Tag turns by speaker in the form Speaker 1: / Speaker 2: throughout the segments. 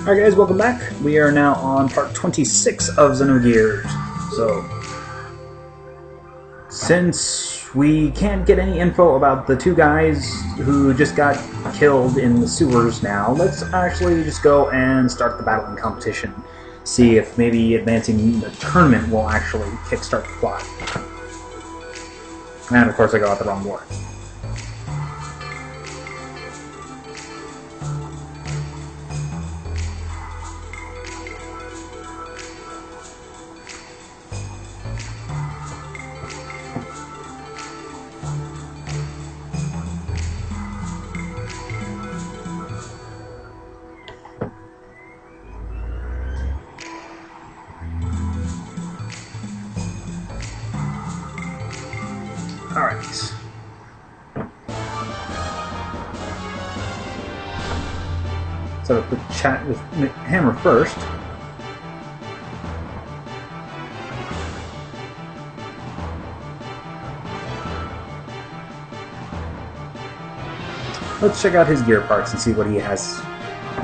Speaker 1: Alright guys, welcome back. We are now on part 26 of Xenogears. So, since we can't get any info about the two guys who just got killed in the sewers now, let's actually just go and start the battling competition. See if maybe advancing the tournament will actually kickstart the plot. And of course I got out the wrong war. Alright. Set up the chat with Hammer first. Let's check out his gear parts and see what he has,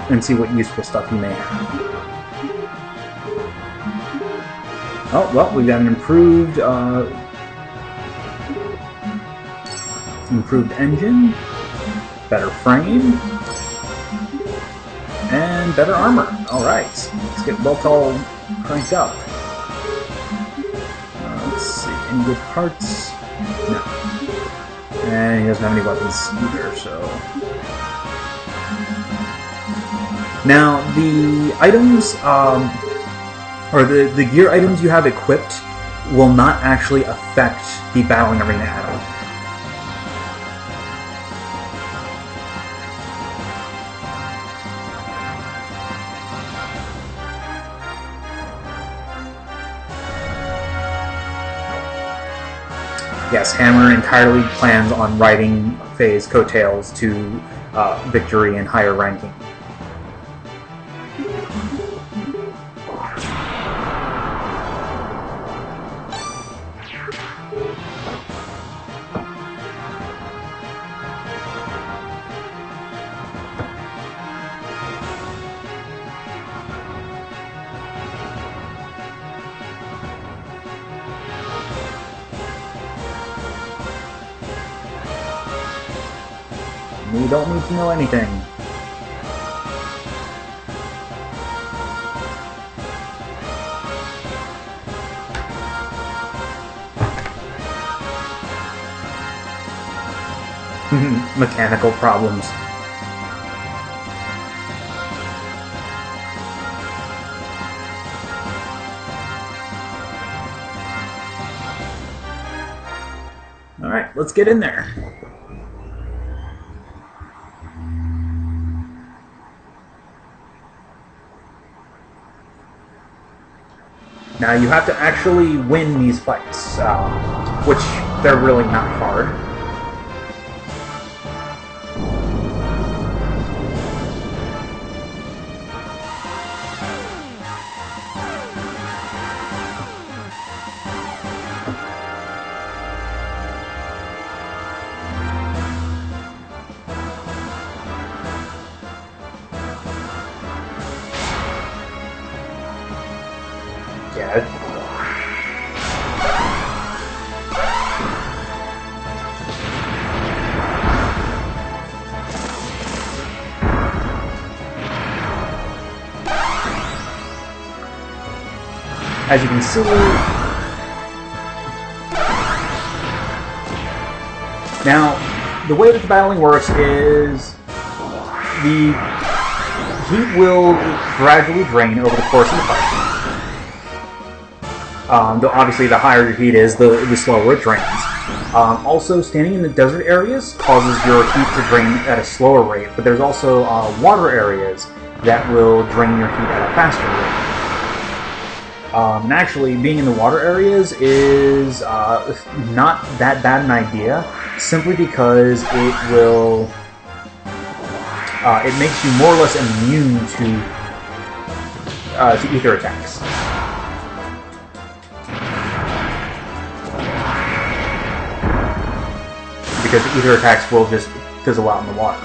Speaker 1: and see what useful stuff he may have. Oh, well, we've got an improved engine, better frame, and better armor. Alright, let's get Voltol cranked up. Let's see, any good parts? No. And he doesn't have any weapons either, so... Now, the items, or the gear items you have equipped will not actually affect the battling arena at all. Yes, Hammer entirely plans on riding Faye's coattails to victory and higher ranking. We don't need to know anything. Mechanical problems. Alright, let's get in there. Now you have to actually win these fights, which they're really not hard. Yeah. As you can see, now the way that the battling works is the heat will gradually drain over the course of the fight. Though obviously the higher your heat is, the slower it drains. Also, standing in the desert areas causes your heat to drain at a slower rate, but there's also water areas that will drain your heat at a faster rate. And actually, being in the water areas is not that bad an idea, simply because it will... it makes you more or less immune to ether attacks. Because the ether attacks will just fizzle out in the water.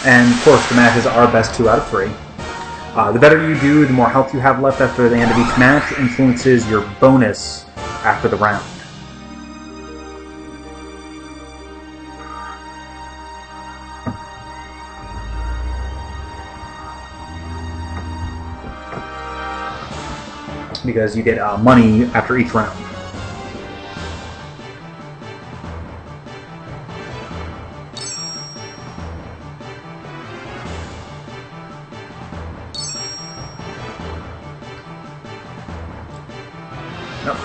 Speaker 1: And of course, the matches are best 2 out of 3. The better you do, the more health you have left after the end of each match influences your bonus after the round. Because you get money after each round. Nope.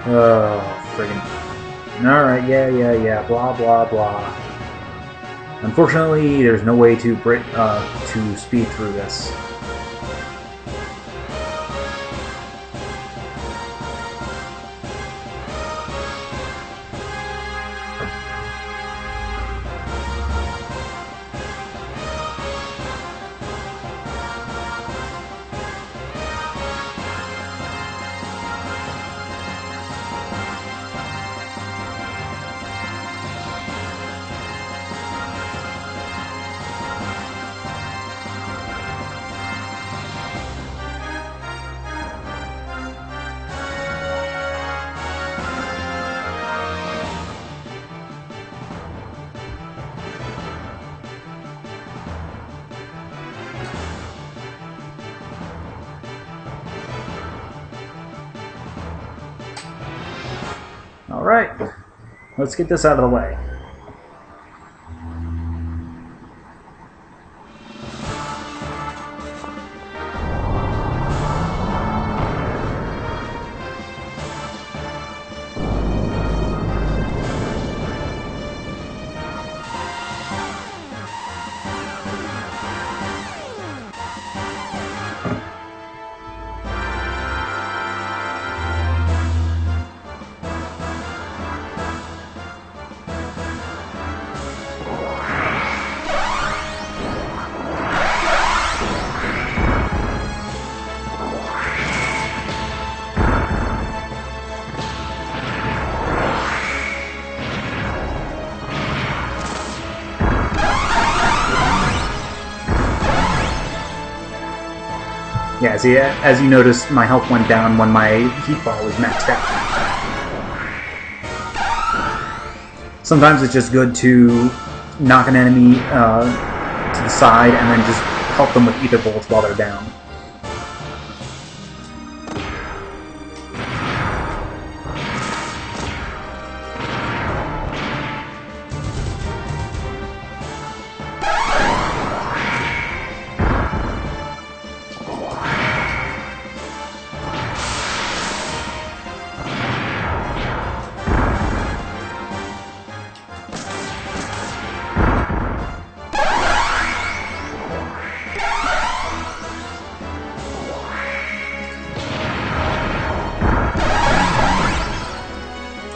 Speaker 1: Oh, friggin'. Alright, yeah, blah, blah, blah. Unfortunately, there's no way to speed through this. Alright, let's get this out of the way. Yeah, see, as you noticed, my health went down when my heat bar was maxed out. Sometimes it's just good to knock an enemy to the side and then just help them with ether bullets while they're down.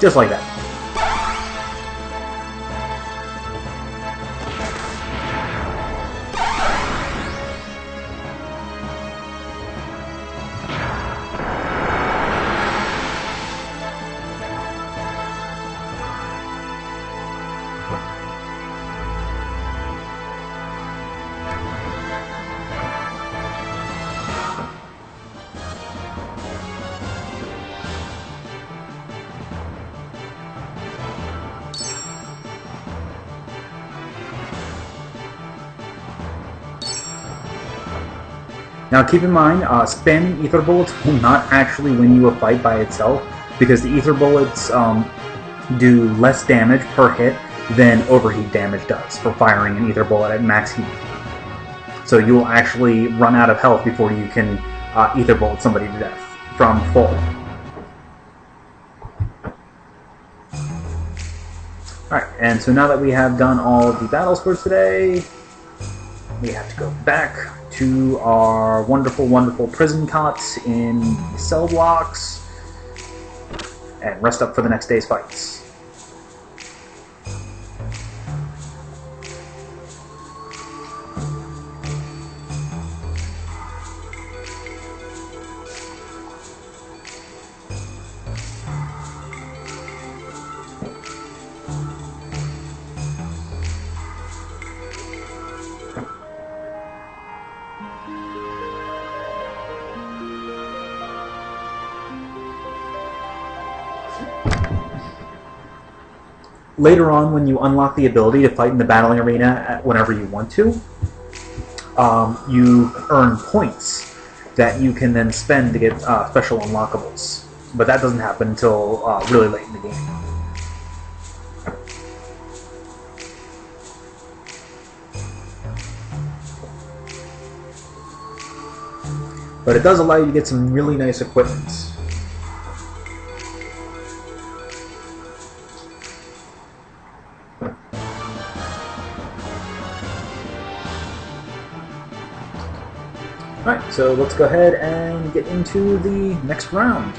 Speaker 1: Just like that. Now keep in mind, spamming ether bullets will not actually win you a fight by itself, because the ether bullets do less damage per hit than overheat damage does for firing an ether bullet at max heat. So you will actually run out of health before you can ether bullet somebody to death from full. Alright, and so now that we have done all of the battles for today, we have to go back to our wonderful, wonderful prison cots in cell blocks and rest up for the next day's fights. Later on, when you unlock the ability to fight in the battling arena whenever you want to, you earn points that you can then spend to get special unlockables. But that doesn't happen until really late in the game. But it does allow you to get some really nice equipment. Alright, so let's go ahead and get into the next round.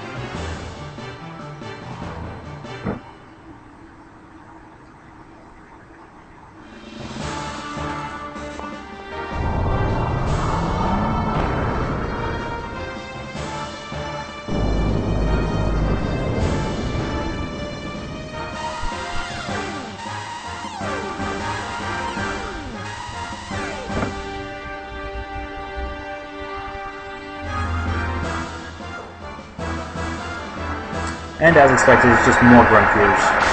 Speaker 1: And as expected, it's just more Grunkiers.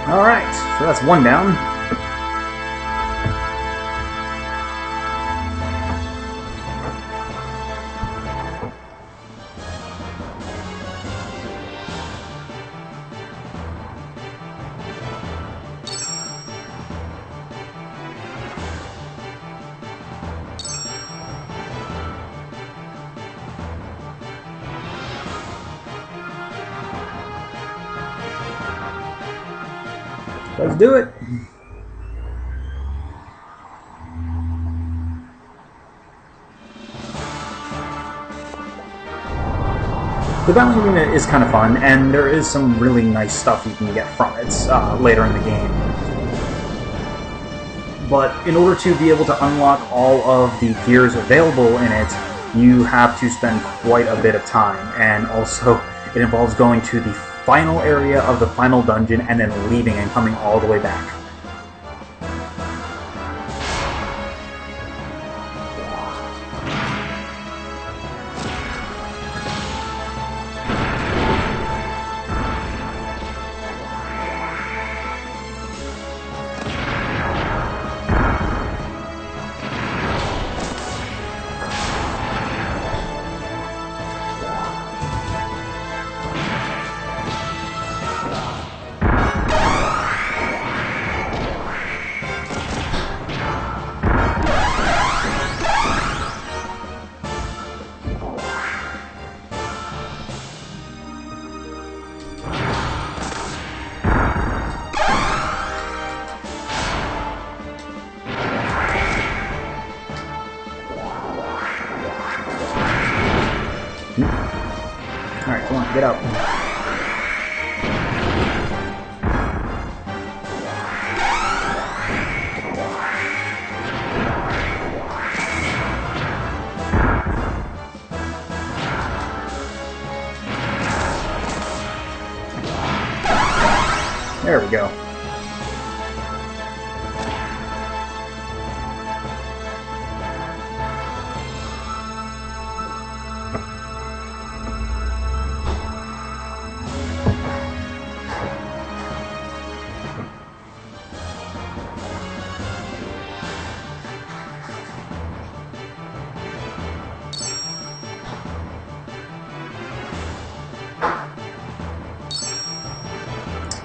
Speaker 1: Alright, so that's one down. Let's do it. The battling arena is kind of fun, and there is some really nice stuff you can get from it later in the game. But in order to be able to unlock all of the gears available in it, you have to spend quite a bit of time, and also it involves going to the final area of the final dungeon and then leaving and coming all the way back. Alright, come on, get out. There we go.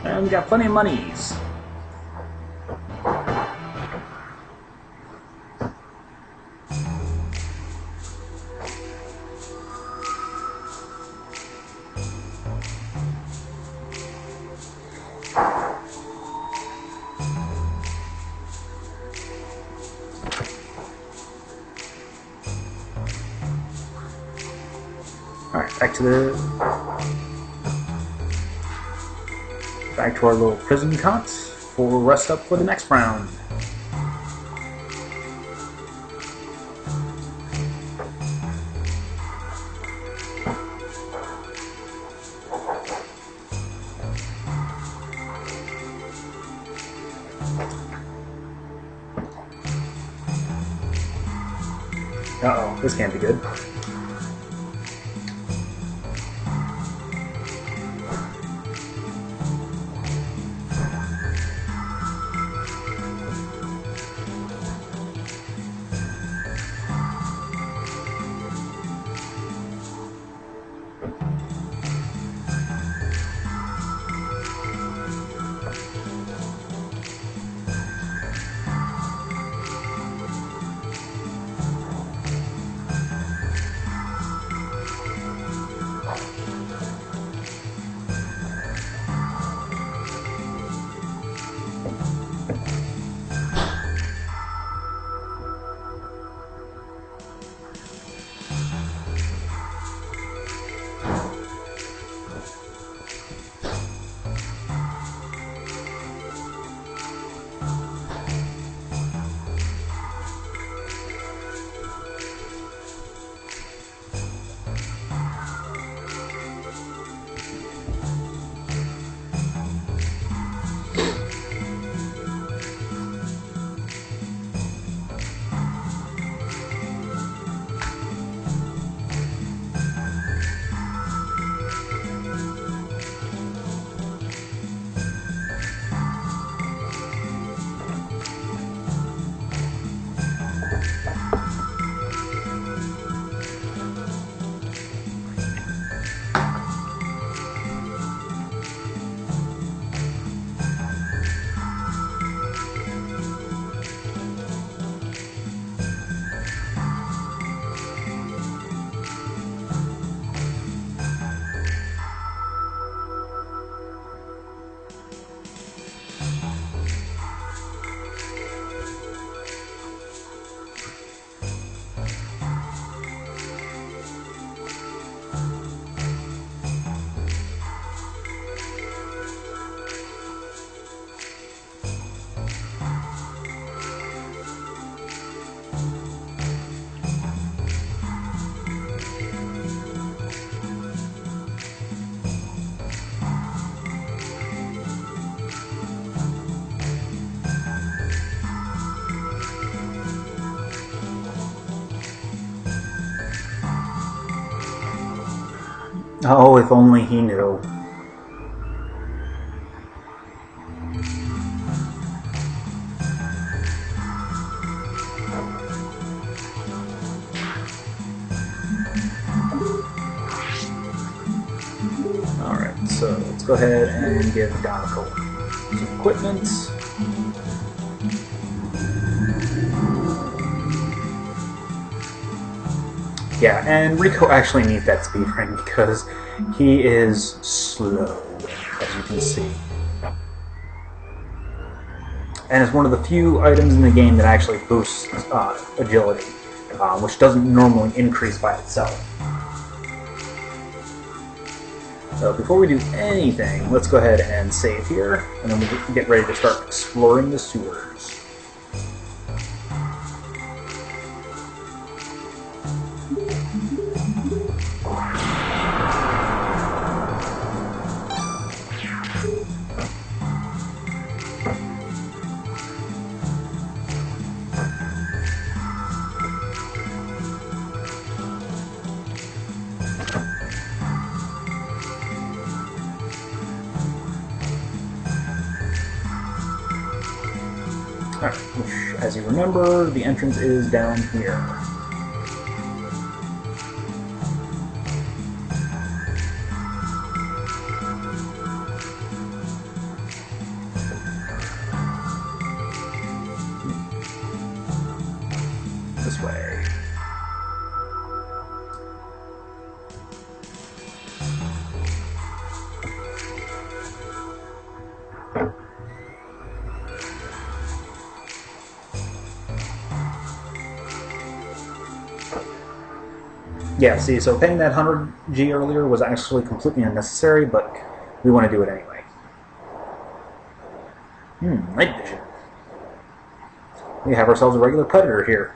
Speaker 1: And we got plenty of monies. Alright, back to our little prison cot for rest up for the next round. Uh-oh, this can't be good. Oh, if only he knew. Alright, so let's go ahead and give Domico some equipment. Yeah, and Rico actually needs that speed ring because he is slow, as you can see. And it's one of the few items in the game that actually boosts agility, which doesn't normally increase by itself. So before we do anything, let's go ahead and save here, and then we'll get ready to start exploring the sewers. Alright, which, as you remember, the entrance is down here. Yeah, see, so paying that 100G earlier was actually completely unnecessary, but we want to do it anyway. Night vision. We have ourselves a regular predator here.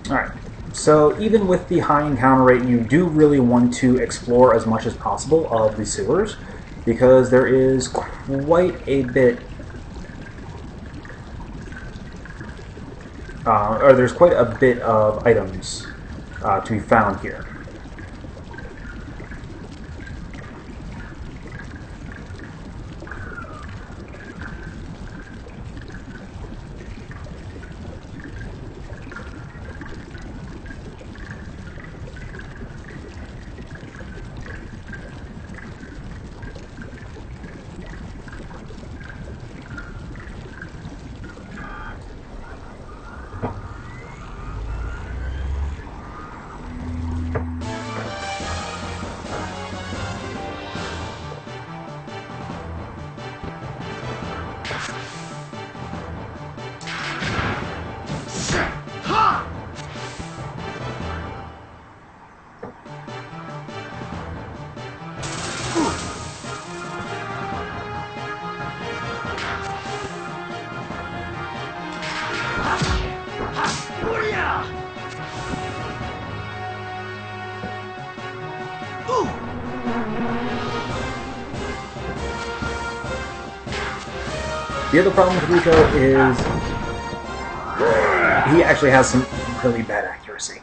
Speaker 1: Alright, so even with the high encounter rate, you do really want to explore as much as possible of the sewers, because there is quite a bit, there's quite a bit of items to be found here. The other problem with Rico is he actually has some really bad accuracy.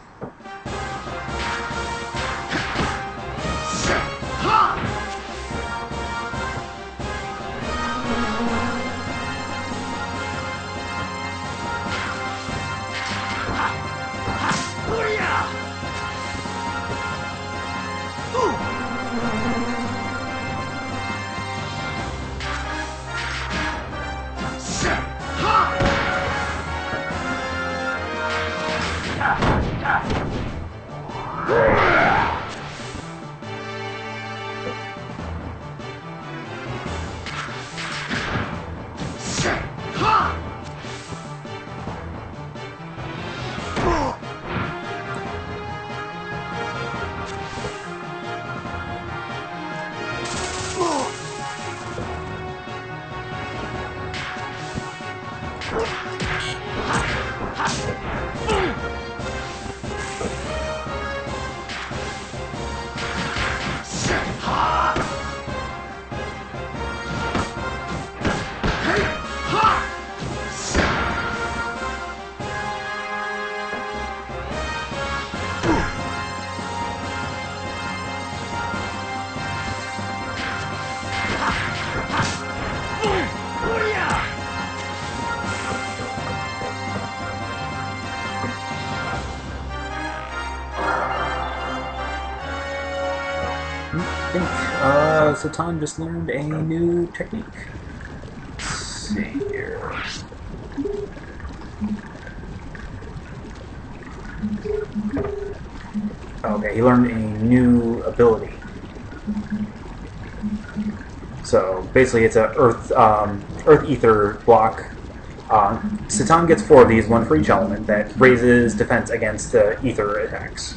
Speaker 1: I think Satan just learned a new technique. Let's see here. Okay, he learned a new ability. So basically, it's a Earth Ether block. Satan gets 4 of these, 1 for each element, that raises defense against Ether attacks.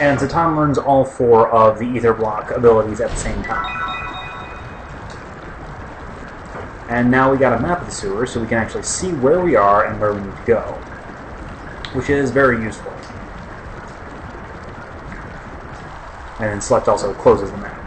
Speaker 1: And Zatan learns all 4 of the Ether Block abilities at the same time. And now we got a map of the sewer, so we can actually see where we are and where we need to go, which is very useful. And then select also closes the map.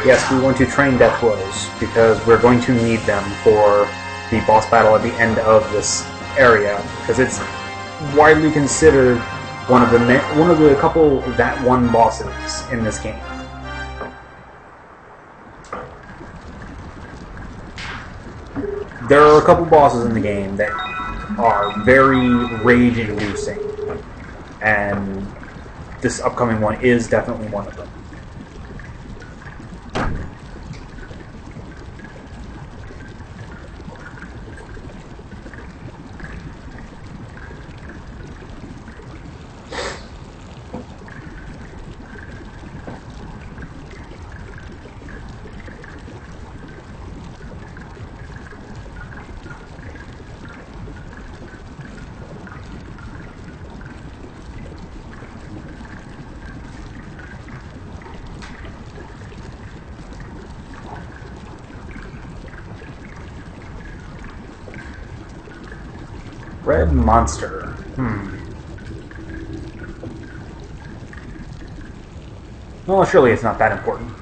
Speaker 1: Yes, we want to train death blows, because we're going to need them for the boss battle at the end of this area, because it's widely considered one of the couple that one bosses in this game. There are a couple bosses in the game that are very rage-inducing, and this upcoming one is definitely one of them. Red monster. Well, surely it's not that important.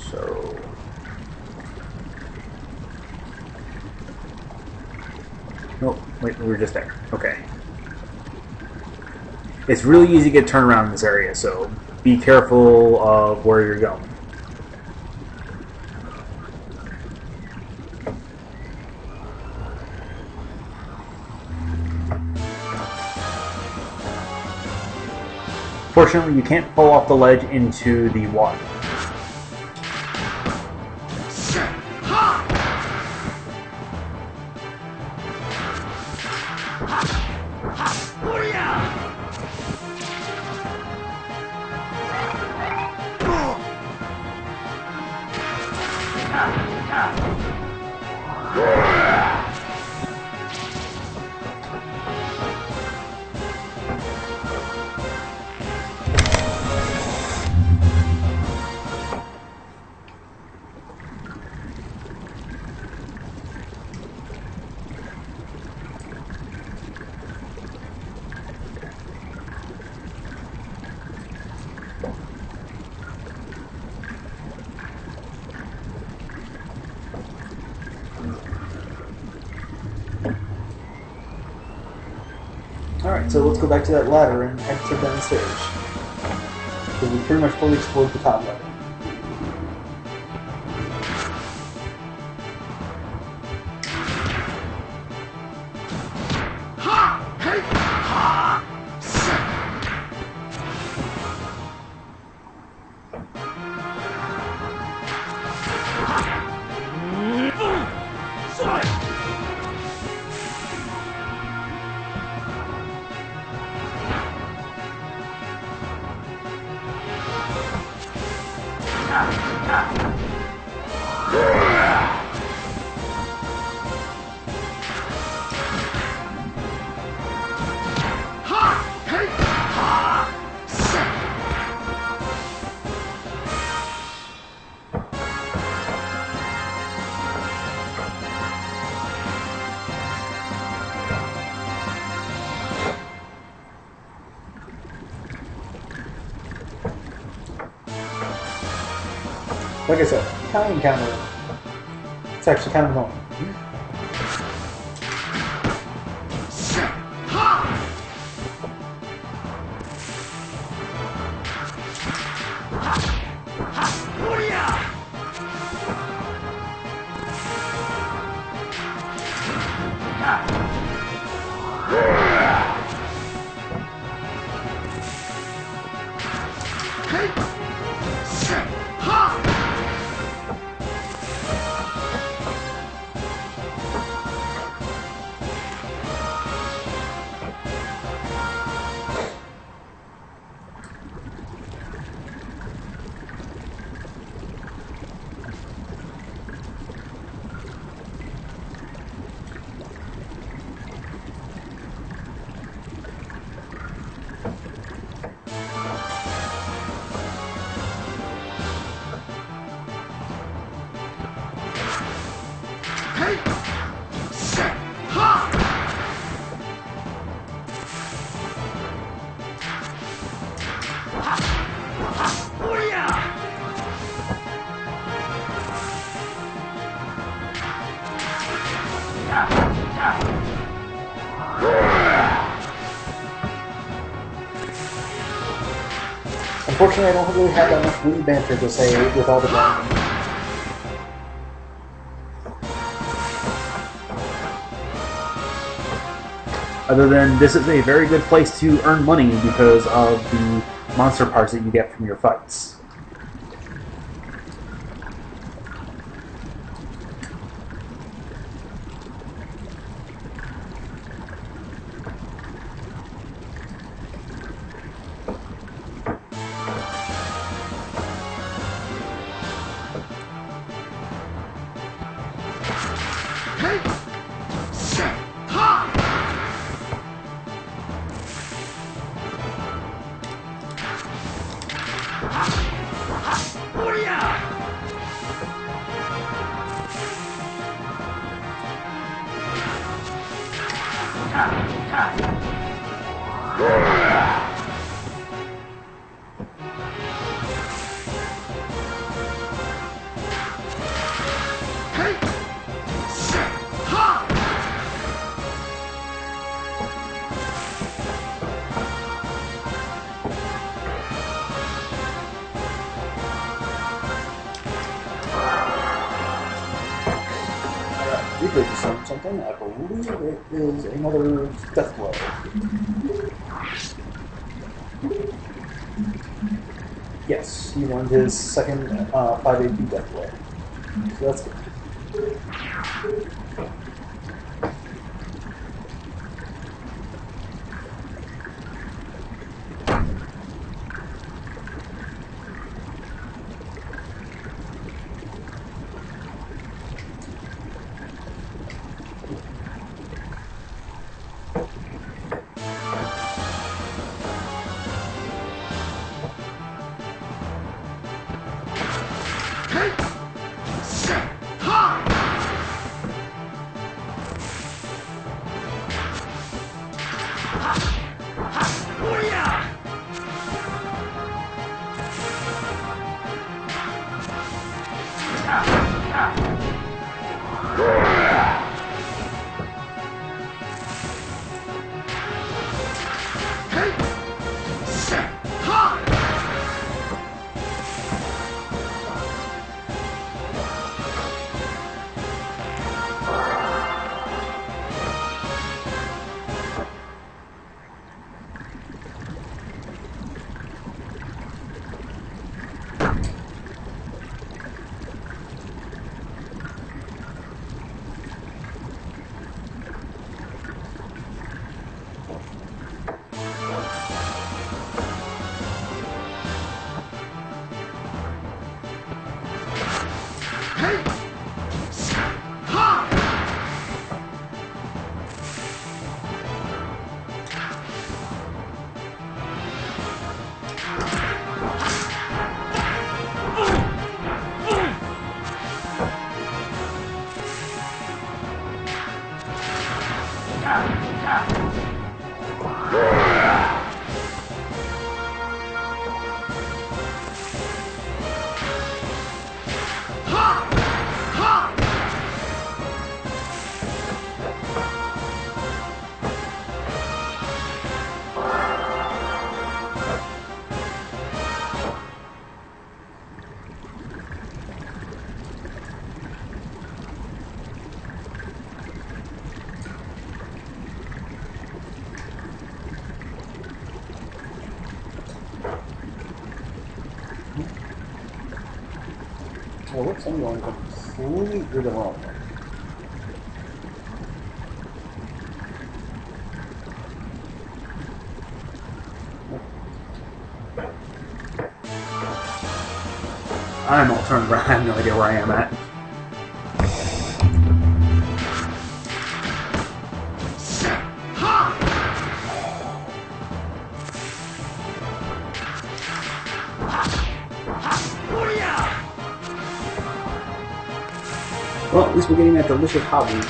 Speaker 1: So... Oh, wait, we were just there. Okay. It's really easy to get turned around in this area, so be careful of where you're going. Fortunately, you can't fall off the ledge into the water.
Speaker 2: Alright, so let's go back to that ladder and head down the stairs. Because we pretty much fully explored the top level. Like I said, tiny encounter. It's actually kind of annoying. Unfortunately, I don't really have that much witty banter to say with all the grinding.
Speaker 1: Other than, this is a very good place to earn money because of the monster parts that you get from your fights.
Speaker 2: Rico just learned something. I believe it is another death blow. Yes, he learned his second 5 AP death blow. So that's good. Well, looks I'm going completely the wrong way. I'm all turned around. I have no idea where I am at. Well, at least we're getting that delicious hobby.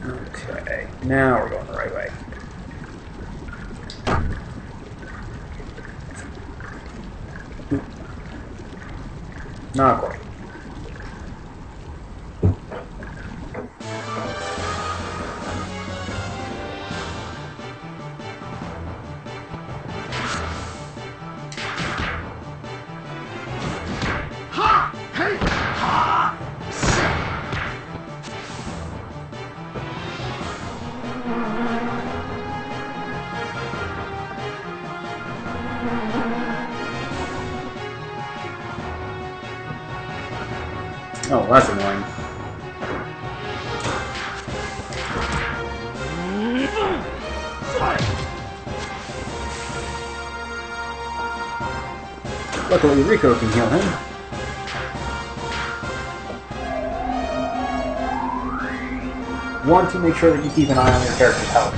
Speaker 2: Okay, now we're going the right way. Not quite. Oh, that's annoying. Luckily, Rico can heal him.
Speaker 1: want to make sure that you keep an eye on your character's health.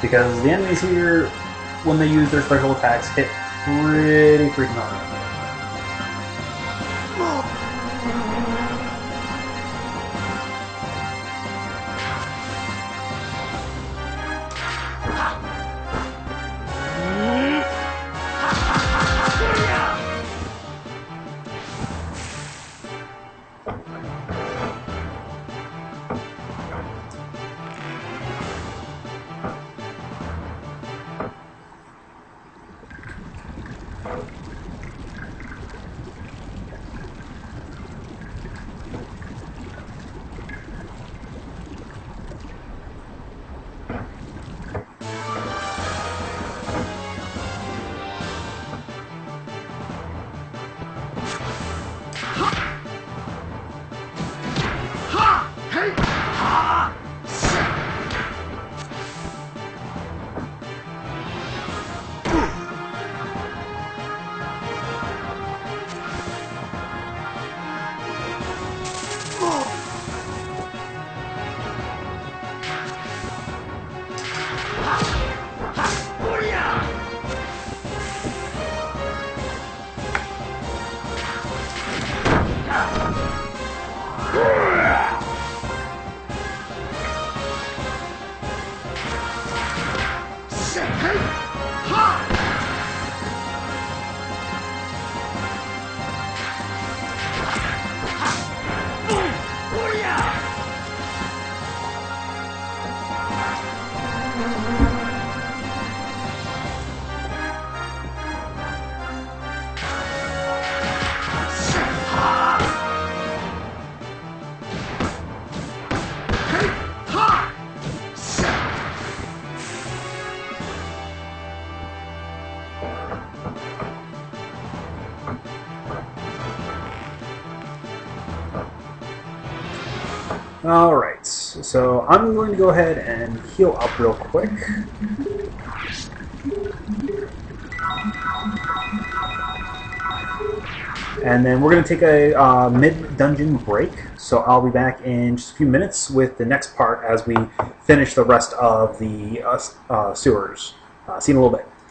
Speaker 1: Because the enemies here, when they use their special attacks, hit pretty freaking hard. Alright, so I'm going to go ahead and heal up real quick. And then we're going to take a mid-dungeon break, so I'll be back in just a few minutes with the next part as we finish the rest of the sewers. See you in a little bit.